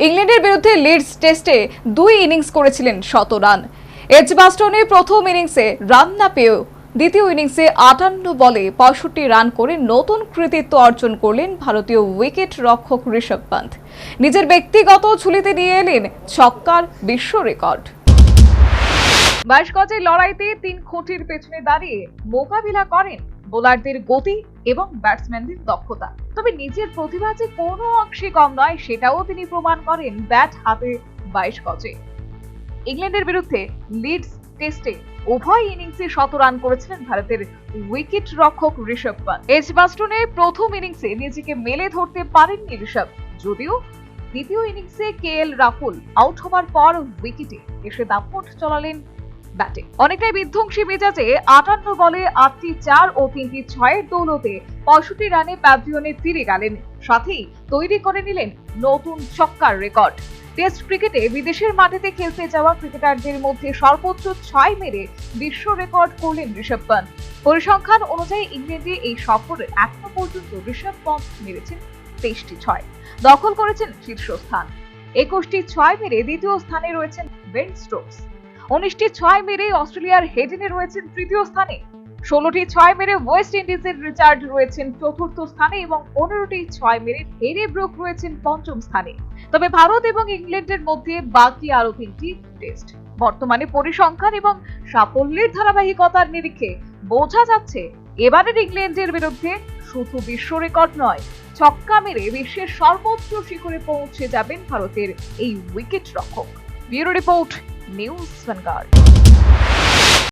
ইংল্যান্ডের বিরুদ্ধে লিডস টেস্টে 2 ইনিংস করেছিলেন 100 রান। এজবাস্টনে প্রথম ইনিংসে রান না পেয়েও দ্বিতীয় ইনিংসে 58 বলে 65 রান করে নতুন কৃতিত্ব অর্জন করলেন ভারতীয় উইকেট রক্ষক ঋষভ পন্থ। নিজের ব্যক্তিগত ঝুলিতে নিয়ে এলেন ছক্কার বিশ্ব রেকর্ড। 22 গজের লড়াইতে 3 খুঁটির পেছনে দাঁড়িয়ে মোকাবিলা করেন বোলারদের গতি এবং ব্যাটসম্যানদের দক্ষতা। তবে নিজের প্রতিভা যে কোনো অংশে কম নয় সেটাও তিনি প্রমাণ করেন ব্যাট হাতে 22 গজে। ইংল্যান্ডের বিরুদ্ধে লিডস টেস্টে উভয় ইনিংসে 100 রান করেছিলেন ভারতের উইকেট রক্ষক ঋষভ পন্থ। এজবাস্টনে প্রথম ইনিংসে নিজেকে মেলে ধরতে পারেননি ঋষভ, যদিও দ্বিতীয় ইনিংসে কেএল রাহুল আউট হওয়ার পর উইকেটে এসে দাপট চালালেন ব্যাটে। অনেকটাই বিধ্বংসী মেজাজে 58 বলে 8টি 4 ও 3টি 6-এর দৌলতে 65 রানে প্যাভিলিয়নে ফিরে গেলেন, সাথেই তৈরি করে নিলেন নতুন ছক্কার রেকর্ড। টেস্ট ক্রিকেটে বিদেশের মাটিতে খেলতে যাওয়া ক্রিকেটারদের মধ্যে সর্বোচ্চ 6 মেরে বিশ্ব রেকর্ড করলেন ঋষভ পন্থ। পরিসংখ্যান অনুযায়ী ইংল্যান্ডে এই সফরে এখনো পর্যন্ত ঋষভ পন্থ মেরেছেন 23টি 6, দখল করেছেন শীর্ষস্থান। 21টি 6 মেরে দ্বিতীয় স্থানে রয়েছেন বেন স্টোকস। 19টি 6 মেরে অস্ট্রেলিয়ার হেডেনে রয়েছেন তৃতীয় স্থানে। 16টি 6 মেরে ওয়েস্ট ইন্ডিজের রিচার্ড রয়েছেন চতুর্থ স্থানে এবং 15টি 6 মেরে হেরে ব্রুক রয়েছেন পঞ্চম স্থানে। তবে ভারত এবং ইংল্যান্ডের মধ্যে বাকি আরো 3টি টেস্ট। বর্তমানে পরিসংখ্যান এবং সাফল্যের ধারাবাহিকতার নিরিখে বোঝা যাচ্ছে এবারের ইংল্যান্ডের বিরুদ্ধে শুধু বিশ্ব রেকর্ড নয়, ছক্কা মেরে বিশ্বের সর্বোচ্চ শিখরে পৌঁছে যাবেন ভারতের এই উইকেট রক্ষক। Bureau report, news vanguard.